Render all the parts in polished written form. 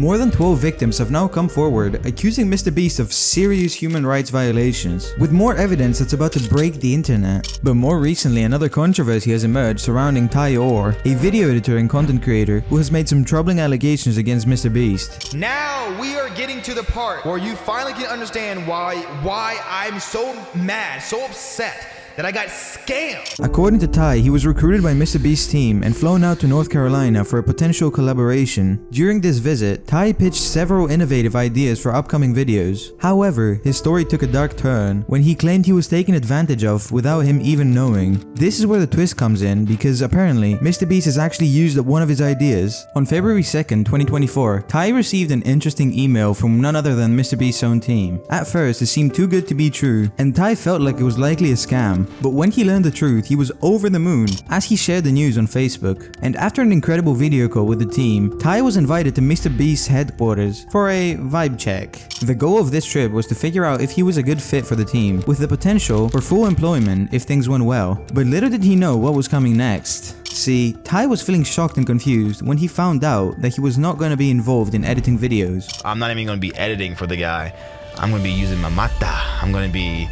More than 12 victims have now come forward accusing MrBeast of serious human rights violations, with more evidence that's about to break the internet. But more recently, another controversy has emerged surrounding Ty Orr, a video editor and content creator who has made some troubling allegations against MrBeast. Now we are getting to the part where you finally can understand why I'm so mad, so upset that I got scammed. According to Ty, he was recruited by MrBeast's team and flown out to North Carolina for a potential collaboration. During this visit, Ty pitched several innovative ideas for upcoming videos. However, his story took a dark turn when he claimed he was taken advantage of without him even knowing. This is where the twist comes in, because apparently MrBeast has actually used up one of his ideas. On February 2nd, 2024, Ty received an interesting email from none other than MrBeast's own team. At first, it seemed too good to be true, and Ty felt like it was likely a scam. But when he learned the truth, he was over the moon as he shared the news on Facebook. And after an incredible video call with the team, Ty was invited to MrBeast's headquarters for a vibe check. The goal of this trip was to figure out if he was a good fit for the team, with the potential for full employment if things went well. But little did he know what was coming next. See, Ty was feeling shocked and confused when he found out that he was not going to be involved in editing videos. I'm not even going to be editing for the guy. I'm going to be using my mata. I'm going to be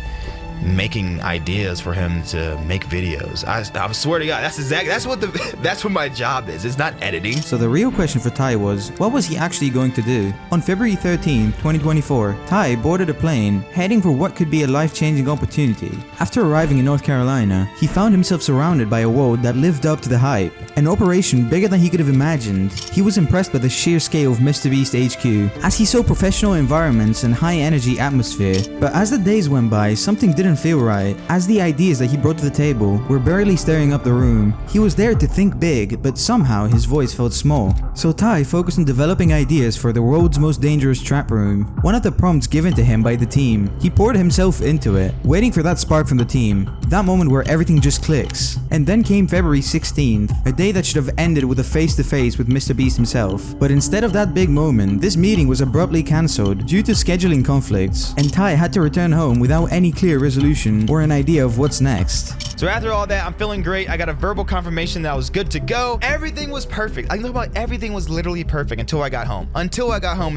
making ideas for him to make videos. I swear to God, that's what my job is. It's not editing. So the real question for Ty was, what was he actually going to do? On February 13, 2024, Ty boarded a plane heading for what could be a life-changing opportunity. After arriving in North Carolina, he found himself surrounded by a world that lived up to the hype. An operation bigger than he could have imagined. He was impressed by the sheer scale of MrBeast HQ, as he saw professional environments and high-energy atmosphere. But as the days went by, something didn't feel right, as the ideas that he brought to the table were barely stirring up the room. He was there to think big, but somehow his voice felt small. So Ty focused on developing ideas for the world's most dangerous trap room. One of the prompts given to him by the team, he poured himself into it, waiting for that spark from the team. That moment where everything just clicks. And then came February 16th, a day that should have ended with a face-to-face with MrBeast himself. But instead of that big moment, this meeting was abruptly cancelled due to scheduling conflicts, and Ty had to return home without any clear resolution or an idea of what's next. So after all that, I'm feeling great. I got a verbal confirmation that I was good to go. Everything was perfect. I know about everything was literally perfect until I got home. And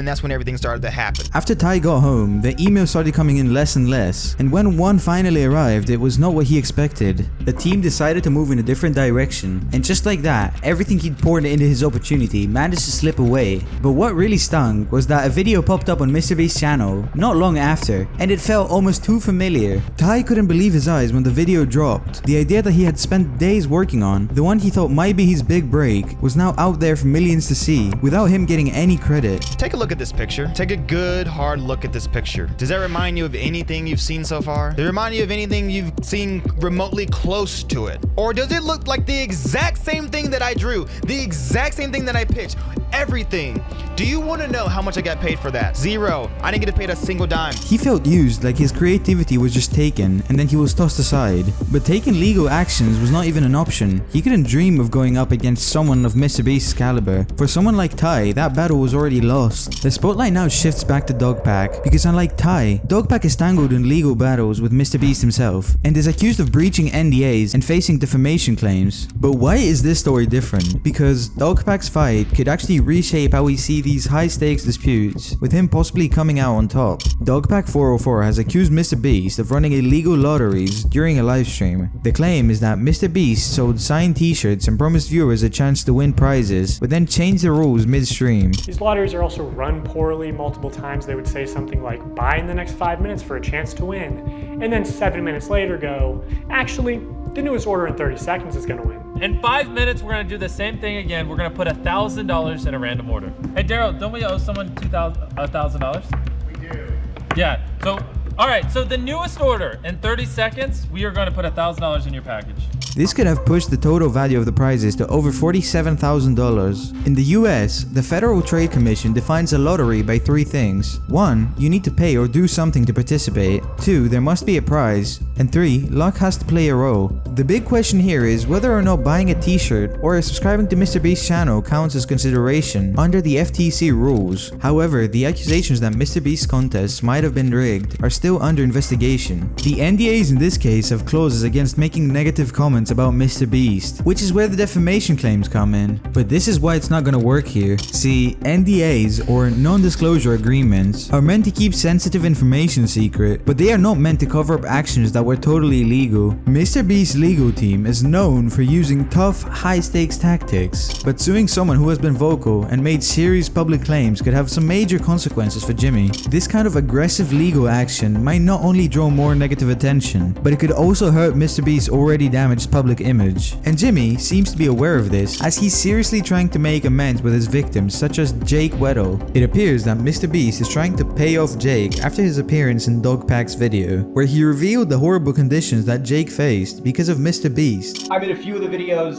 that's when everything started to happen. After Ty got home, the emails started coming in less and less, and when one finally arrived, it was not what he expected. The team decided to move in a different direction, and just like that, everything he'd poured into his opportunity managed to slip away. But what really stung was that a video popped up on MrBeast's channel not long after, and it felt almost too familiar. Ty couldn't believe his eyes when the video dropped. The idea that he had spent days working on, the one he thought might be his big break, was now out there for millions to see, without him getting any credit. Take a look at this picture. Take a good, hard look at this picture. Does that remind you of anything you've seen so far? Does it remind you of anything you've seen remotely close to it? Or does it look like the exact same thing that I drew? The exact same thing that I pitched? Everything. Do you want to know how much I got paid for that? Zero. I didn't get paid a single dime. He felt used, like his creativity was just taken and then he was tossed aside. But taking legal actions was not even an option. He couldn't dream of going up against someone of MrBeast's caliber. For someone like Ty, that battle was already lost. The spotlight now shifts back to Dogpack, because unlike Ty, Dogpack is tangled in legal battles with MrBeast himself and is accused of breaching NDAs and facing defamation claims. But why is this story different? Because Dogpack's fight could actually reshape how we see these high-stakes disputes, with him possibly coming out on top. Dogpack 404 has accused MrBeast of running illegal lotteries during a livestream. The claim is that MrBeast sold signed t-shirts and promised viewers a chance to win prizes, but then changed the rules midstream. These lotteries are also run poorly. Multiple times they would say something like, buy in the next 5 minutes for a chance to win, and then 7 minutes later go, actually, the newest order in 30 seconds is gonna win. In 5 minutes, we're gonna do the same thing again. We're gonna put $1,000 in a random order. Hey, Daryl, don't we owe someone $1,000? We do. Yeah, so, all right, so the newest order, in 30 seconds, we are gonna put $1,000 in your package. This could have pushed the total value of the prizes to over $47,000. In the US, the Federal Trade Commission defines a lottery by 3 things. 1. You need to pay or do something to participate. 2. There must be a prize. And 3. Luck has to play a role. The big question here is whether or not buying a t-shirt or subscribing to MrBeast's channel counts as consideration under the FTC rules. However, the accusations that MrBeast's contests might have been rigged are still under investigation. The NDAs in this case have clauses against making negative comments comments about MrBeast, which is where the defamation claims come in. But this is why it's not gonna work here. See, NDAs, or non-disclosure agreements, are meant to keep sensitive information secret, but they are not meant to cover up actions that were totally illegal. MrBeast's legal team is known for using tough, high-stakes tactics, but suing someone who has been vocal and made serious public claims could have some major consequences for Jimmy. This kind of aggressive legal action might not only draw more negative attention, but it could also hurt MrBeast's already damaged public image. And Jimmy seems to be aware of this, as he's seriously trying to make amends with his victims, such as Jake Weddle. It appears that MrBeast is trying to pay off Jake after his appearance in Dogpack's video, where he revealed the horrible conditions that Jake faced because of MrBeast. I'm in a few of the videos,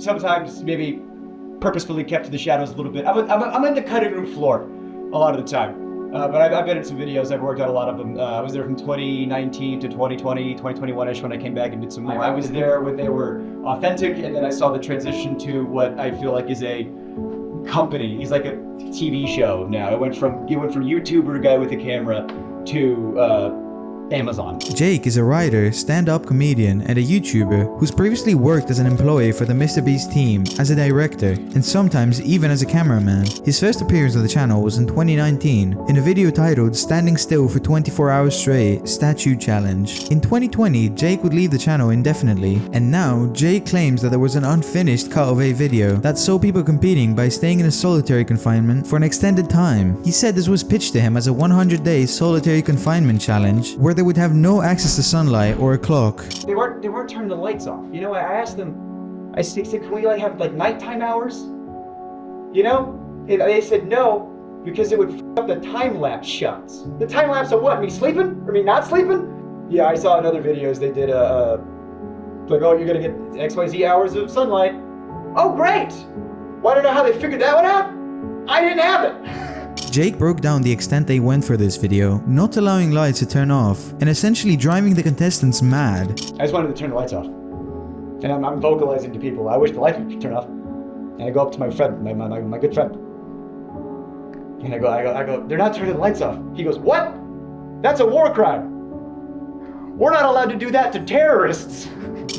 sometimes maybe purposefully kept to the shadows a little bit. I'm in the cutting room floor a lot of the time. But I've been in some videos, I've worked on a lot of them. I was there from 2019 to 2020, 2021-ish when I came back and did some more. I was there when they were authentic, and then I saw the transition to what I feel like is a company. He's like a TV show now. It went from YouTuber guy with a camera to Amazon. Jake is a writer, stand-up comedian, and a YouTuber who's previously worked as an employee for the MrBeast team, as a director, and sometimes even as a cameraman. His first appearance on the channel was in 2019, in a video titled Standing Still for 24 Hours Straight Statue Challenge. In 2020, Jake would leave the channel indefinitely, and now Jake claims that there was an unfinished cut of a video that saw people competing by staying in a solitary confinement for an extended time. He said this was pitched to him as a 100-day solitary confinement challenge, where they would have no access to sunlight or a clock. They weren't turning the lights off. You know, I asked them, I said, can we have nighttime hours? You know? And they said no, because it would f up the time-lapse shots. The time-lapse of what? Me sleeping? Or me not sleeping? Yeah, I saw in other videos they did like, oh, you're gonna get XYZ hours of sunlight. Oh, great! Wanna know how they figured that one out? I didn't have it! Jake broke down the extent they went for this video, not allowing lights to turn off, and essentially driving the contestants mad. I just wanted to turn the lights off. And I'm vocalizing to people, I wish the lights would turn off. And I go up to my friend, my good friend. And I go, they're not turning the lights off. He goes, what? That's a war crime. We're not allowed to do that to terrorists.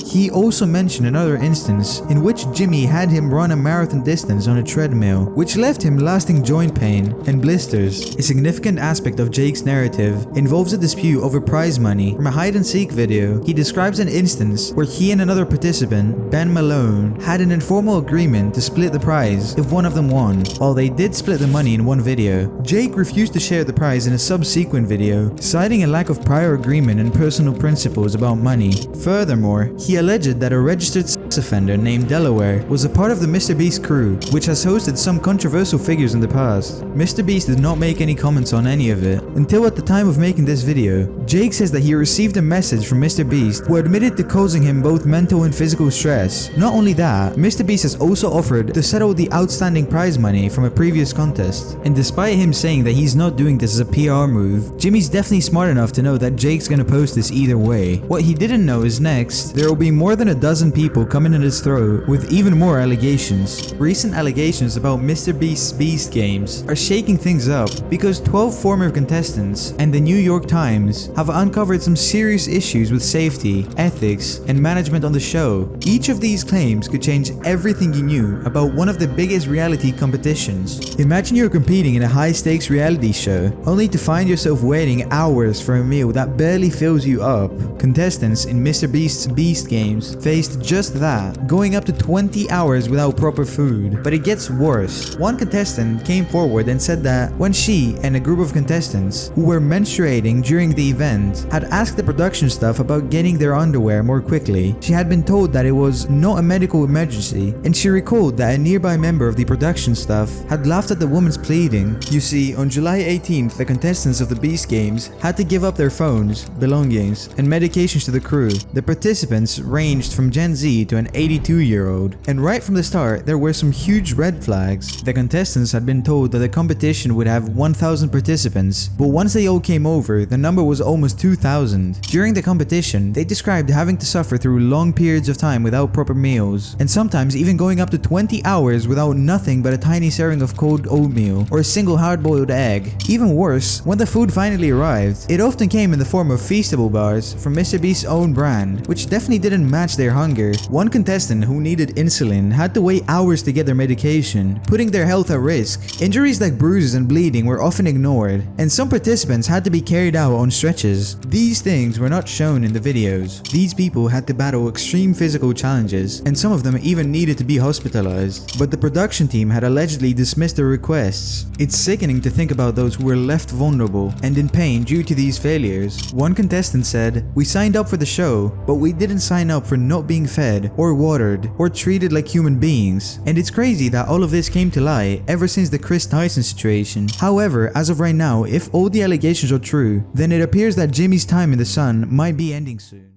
He also mentioned another instance in which Jimmy had him run a marathon distance on a treadmill, which left him lasting joint pain and blisters. A significant aspect of Jake's narrative involves a dispute over prize money from a hide-and-seek video. He describes an instance where he and another participant, Ben Malone, had an informal agreement to split the prize if one of them won. While they did split the money in one video, Jake refused to share the prize in a subsequent video, citing a lack of prior agreement and personal principles about money. Furthermore, he alleged that a registered sex offender named Delaware was a part of the MrBeast crew, which has hosted some controversial figures in the past. MrBeast did not make any comments on any of it, until at the time of making this video. Jake says that he received a message from MrBeast, who admitted to causing him both mental and physical stress. Not only that, MrBeast has also offered to settle the outstanding prize money from a previous contest. And despite him saying that he's not doing this as a PR move, Jimmy's definitely smart enough to know that Jake's gonna post this either way. What he didn't know is next, there will be more than a dozen people coming in his throat with even more allegations. Recent allegations about MrBeast's Beast Games are shaking things up because 12 former contestants and the New York Times have uncovered some serious issues with safety, ethics, and management on the show. Each of these claims could change everything you knew about one of the biggest reality competitions. Imagine you're competing in a high-stakes reality show, only to find yourself waiting hours for a meal that barely fills you up. Contestants in MrBeast's Beast Games faced just that, going up to 20 hours without proper food. But it gets worse. One contestant came forward and said that when she and a group of contestants who were menstruating during the event had asked the production staff about getting their underwear more quickly, she had been told that it was not a medical emergency, and she recalled that a nearby member of the production staff had laughed at the woman's pleading. You see, on July 18th, the contestants of the Beast Games had to give up their phones, belongings, and medications to the crew. The participants ranged from Gen Z to an 82-year-old, and right from the start there were some huge red flags. The contestants had been told that the competition would have 1,000 participants, but once they all came over, the number was almost 2,000. During the competition, they described having to suffer through long periods of time without proper meals, and sometimes even going up to 20 hours without nothing but a tiny serving of cold oatmeal or a single hard-boiled egg. Even worse, when the food finally arrived, it often came in the form of Feastable bars bars from MrBeast's own brand, which definitely didn't match their hunger. One contestant who needed insulin had to wait hours to get their medication, putting their health at risk. Injuries like bruises and bleeding were often ignored, and some participants had to be carried out on stretchers. These things were not shown in the videos. These people had to battle extreme physical challenges, and some of them even needed to be hospitalized, but the production team had allegedly dismissed their requests. It's sickening to think about those who were left vulnerable and in pain due to these failures. One contestant said, "We signed up for the show, but we didn't sign up for not being fed or watered or treated like human beings." And it's crazy that all of this came to light ever since the Kris Tyson situation. However, as of right now, if all the allegations are true, then it appears that Jimmy's time in the sun might be ending soon.